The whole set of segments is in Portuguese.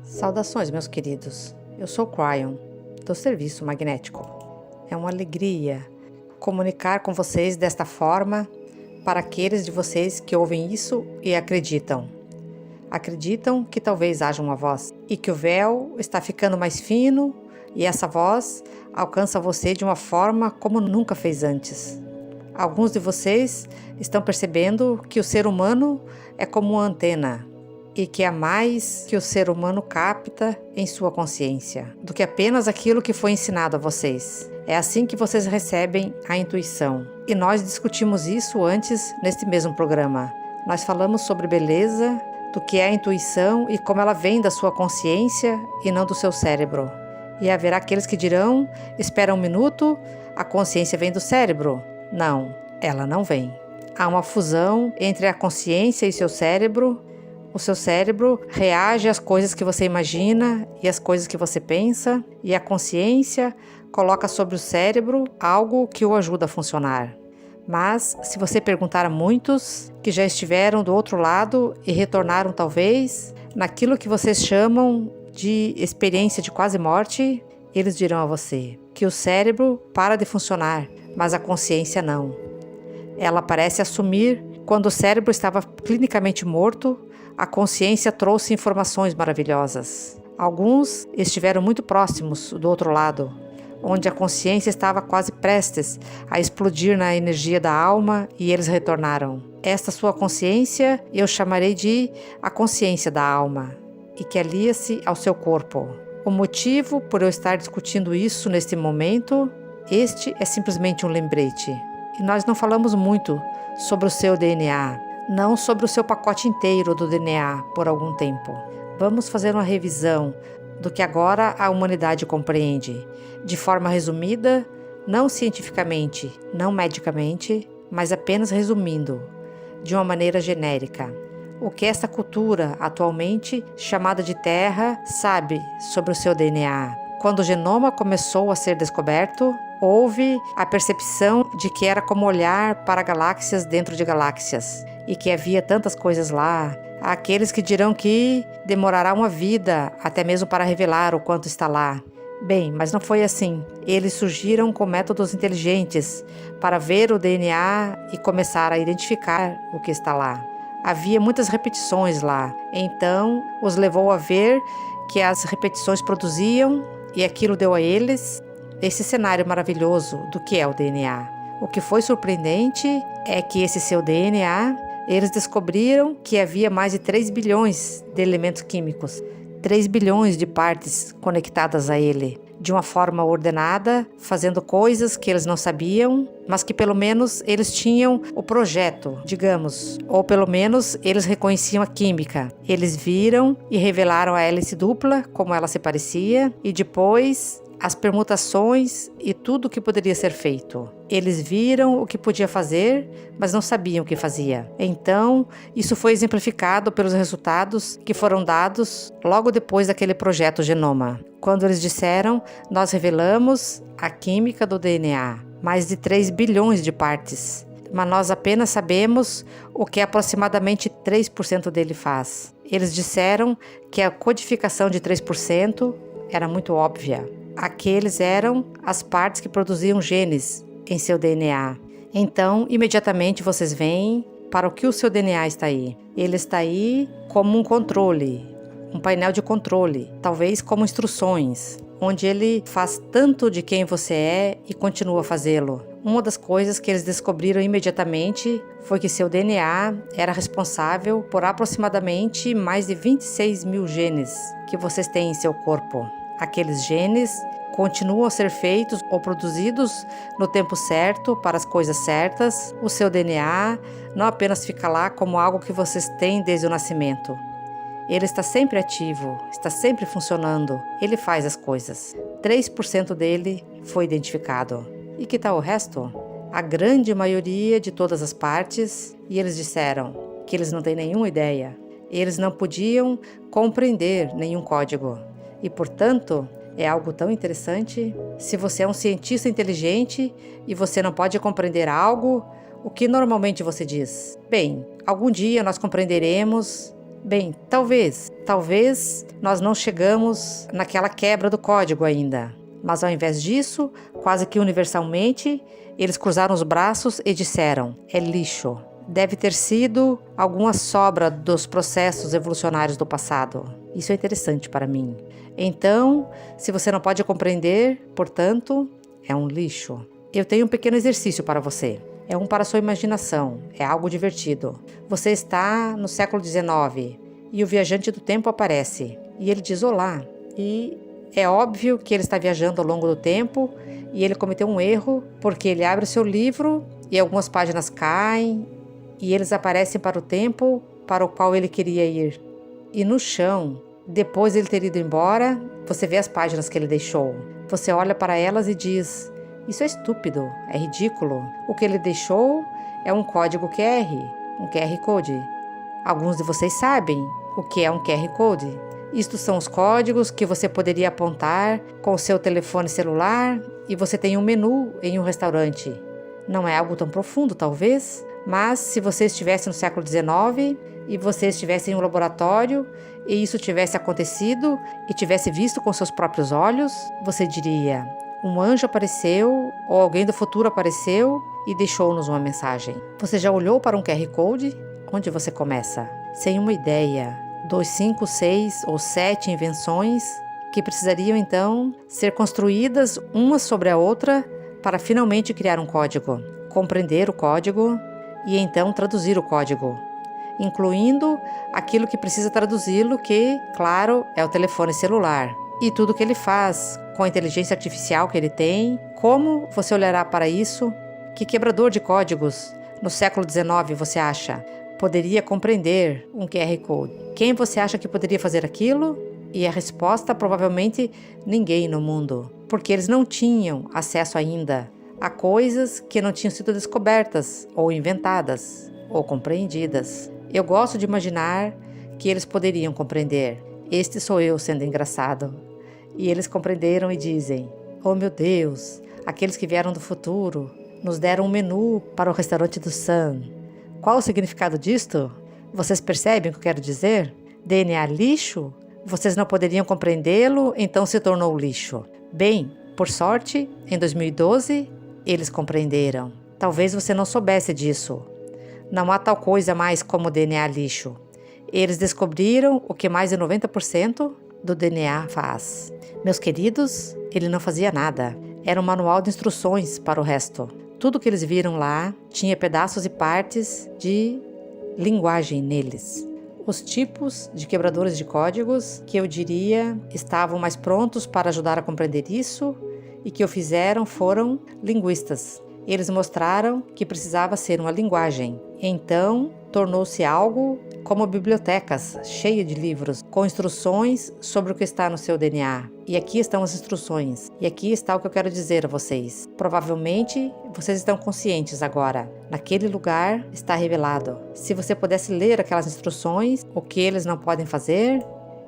Saudações, meus queridos. Eu sou Cryon, do Serviço Magnético. É uma alegria comunicar com vocês desta forma para aqueles de vocês que ouvem isso e acreditam. Acreditam que talvez haja uma voz e que o véu está ficando mais fino e essa voz alcança você de uma forma como nunca fez antes. Alguns de vocês estão percebendo que o ser humano é como uma antena e que há mais que o ser humano capta em sua consciência do que apenas aquilo que foi ensinado a vocês. É assim que vocês recebem a intuição. E nós discutimos isso antes neste mesmo programa. Nós falamos sobre beleza, do que é a intuição e como ela vem da sua consciência e não do seu cérebro. E haverá aqueles que dirão: espera um minuto, a consciência vem do cérebro. Não, ela não vem. Há uma fusão entre a consciência e seu cérebro. O seu cérebro reage às coisas que você imagina e às coisas que você pensa, e a consciência coloca sobre o cérebro algo que o ajuda a funcionar. Mas, se você perguntar a muitos que já estiveram do outro lado e retornaram talvez, naquilo que vocês chamam de experiência de quase morte, eles dirão a você que o cérebro para de funcionar, mas a consciência não. Ela parece assumir quando o cérebro estava clinicamente morto. A consciência trouxe informações maravilhosas. Alguns estiveram muito próximos do outro lado, onde a consciência estava quase prestes a explodir na energia da alma e eles retornaram. Esta sua consciência eu chamarei de a consciência da alma e que alia-se ao seu corpo. O motivo por eu estar discutindo isso neste momento, este é simplesmente um lembrete. E nós não falamos muito sobre o seu DNA, não sobre o seu pacote inteiro do DNA por algum tempo. Vamos fazer uma revisão do que agora a humanidade compreende, de forma resumida, não cientificamente, não medicamente, mas apenas resumindo, de uma maneira genérica. O que esta cultura, atualmente chamada de Terra, sabe sobre o seu DNA? Quando o genoma começou a ser descoberto, houve a percepção de que era como olhar para galáxias dentro de galáxias e que havia tantas coisas lá. Há aqueles que dirão que demorará uma vida até mesmo para revelar o quanto está lá. Bem, mas não foi assim. Eles surgiram com métodos inteligentes para ver o DNA e começar a identificar o que está lá. Havia muitas repetições lá, então os levou a ver que as repetições produziam e aquilo deu a eles esse cenário maravilhoso do que é o DNA. O que foi surpreendente é que esse seu DNA, eles descobriram que havia mais de 3 bilhões de elementos químicos, 3 bilhões de partes conectadas a ele, de uma forma ordenada, fazendo coisas que eles não sabiam, mas que pelo menos eles tinham o projeto, digamos, ou pelo menos eles reconheciam a química. Eles viram e revelaram a hélice dupla, como ela se parecia, e depois as permutações e tudo o que poderia ser feito. Eles viram o que podia fazer, mas não sabiam o que fazia. Então, isso foi exemplificado pelos resultados que foram dados logo depois daquele projeto Genoma. Quando eles disseram, nós revelamos a química do DNA, mais de 3 bilhões de partes, mas nós apenas sabemos o que aproximadamente 3% dele faz. Eles disseram que a codificação de 3% era muito óbvia. Aqueles eram as partes que produziam genes em seu DNA. Então, imediatamente vocês veem para o que o seu DNA está aí. Ele está aí como um controle, um painel de controle, talvez como instruções, onde ele faz tanto de quem você é e continua a fazê-lo. Uma das coisas que eles descobriram imediatamente foi que seu DNA era responsável por aproximadamente mais de 26 mil genes que vocês têm em seu corpo. Aqueles genes continuam a ser feitos ou produzidos no tempo certo, para as coisas certas. O seu DNA não apenas fica lá como algo que vocês têm desde o nascimento. Ele está sempre ativo, está sempre funcionando. Ele faz as coisas. 3% dele foi identificado. E que tal o resto? A grande maioria de todas as partes, e eles disseram que eles não têm nenhuma ideia. Eles não podiam compreender nenhum código. E, portanto, é algo tão interessante. Se você é um cientista inteligente e você não pode compreender algo, o que normalmente você diz? Bem, algum dia nós compreenderemos Bem, talvez nós não chegamos naquela quebra do código ainda. Mas ao invés disso, quase que universalmente, eles cruzaram os braços e disseram: é lixo. Deve ter sido alguma sobra dos processos evolucionários do passado. Isso é interessante para mim. Então, se você não pode compreender, portanto, é um lixo. Eu tenho um pequeno exercício para você. É um para a sua imaginação, é algo divertido. Você está no século XIX e o viajante do tempo aparece. E ele diz olá. E é óbvio que ele está viajando ao longo do tempo e ele cometeu um erro porque ele abre o seu livro e algumas páginas caem e eles aparecem para o tempo para o qual ele queria ir. E no chão, depois de ele ter ido embora, você vê as páginas que ele deixou. Você olha para elas e diz: isso é estúpido, é ridículo. O que ele deixou é um código QR, um QR Code. Alguns de vocês sabem o que é um QR Code. Isto são os códigos que você poderia apontar com o seu telefone celular e você tem um menu em um restaurante. Não é algo tão profundo, talvez, mas se você estivesse no século XIX e você estivesse em um laboratório e isso tivesse acontecido e tivesse visto com seus próprios olhos, você diria: um anjo apareceu ou alguém do futuro apareceu e deixou-nos uma mensagem. Você já olhou para um QR Code? Onde você começa? Sem uma ideia. 2, 5, 6 ou 7 invenções que precisariam então ser construídas uma sobre a outra para finalmente criar um código, compreender o código e então traduzir o código, incluindo aquilo que precisa traduzi-lo, que, claro, é o telefone celular. E tudo que ele faz, com a inteligência artificial que ele tem, como você olhará para isso? Que quebrador de códigos no século XIX você acha poderia compreender um QR Code? Quem você acha que poderia fazer aquilo? E a resposta, provavelmente, ninguém no mundo, porque eles não tinham acesso ainda a coisas que não tinham sido descobertas, ou inventadas, ou compreendidas. Eu gosto de imaginar que eles poderiam compreender. Este sou eu sendo engraçado. E eles compreenderam e dizem: oh meu Deus, aqueles que vieram do futuro nos deram um menu para o restaurante do Sun. Qual o significado disto? Vocês percebem o que eu quero dizer? DNA lixo? Vocês não poderiam compreendê-lo, então se tornou lixo. Bem, por sorte, em 2012, eles compreenderam. Talvez você não soubesse disso. Não há tal coisa mais como DNA lixo. Eles descobriram o que mais de 90% do DNA faz. Meus queridos, ele não fazia nada. Era um manual de instruções para o resto. Tudo que eles viram lá tinha pedaços e partes de linguagem neles. Os tipos de quebradores de códigos que eu diria estavam mais prontos para ajudar a compreender isso e que o fizeram foram linguistas. Eles mostraram que precisava ser uma linguagem. Então, tornou-se algo como bibliotecas, cheia de livros, com instruções sobre o que está no seu DNA. E aqui estão as instruções. E aqui está o que eu quero dizer a vocês. Provavelmente, vocês estão conscientes agora. Naquele lugar está revelado. Se você pudesse ler aquelas instruções, o que eles não podem fazer,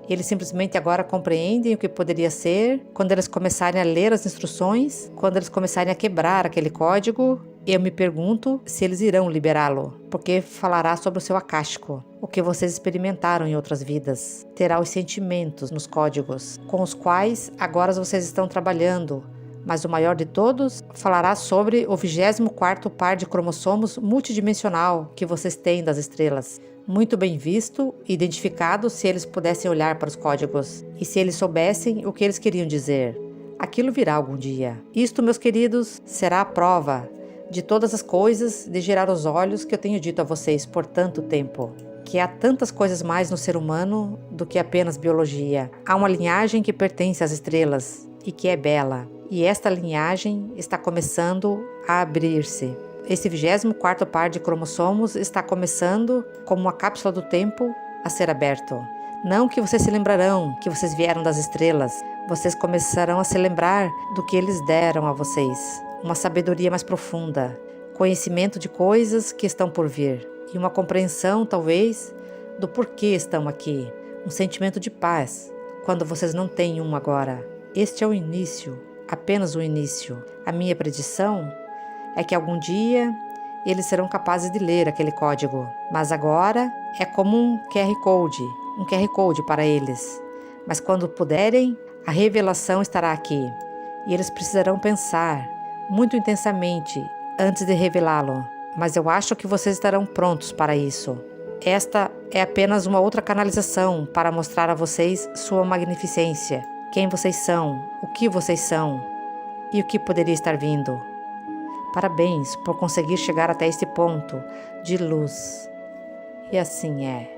eles simplesmente agora compreendem o que poderia ser. Quando eles começarem a ler as instruções, quando eles começarem a quebrar aquele código, eu me pergunto se eles irão liberá-lo, porque falará sobre o seu acástico, o que vocês experimentaram em outras vidas. Terá os sentimentos nos códigos, com os quais agora vocês estão trabalhando, mas o maior de todos falará sobre o 24º par de cromossomos multidimensional que vocês têm das estrelas. Muito bem visto e identificado se eles pudessem olhar para os códigos e se eles soubessem o que eles queriam dizer. Aquilo virá algum dia. Isto, meus queridos, será a prova de todas as coisas de girar os olhos que eu tenho dito a vocês por tanto tempo. Que há tantas coisas mais no ser humano do que apenas biologia. Há uma linhagem que pertence às estrelas e que é bela. E esta linhagem está começando a abrir-se. Esse 24º par de cromossomos está começando, como uma cápsula do tempo, a ser aberto. Não que vocês se lembrarão que vocês vieram das estrelas. Vocês começarão a se lembrar do que eles deram a vocês. Uma sabedoria mais profunda, conhecimento de coisas que estão por vir e uma compreensão, talvez, do porquê estão aqui. Um sentimento de paz, quando vocês não têm um agora. Este é o início, apenas o início. A minha predição é que algum dia eles serão capazes de ler aquele código. Mas agora, É como um QR Code para eles. Mas quando puderem, a revelação estará aqui. E eles precisarão pensar muito intensamente antes de revelá-lo. Mas eu acho que vocês estarão prontos para isso. Esta é apenas uma outra canalização para mostrar a vocês sua magnificência, quem vocês são, o que vocês são e o que poderia estar vindo. Parabéns por conseguir chegar até este ponto de luz. E assim é.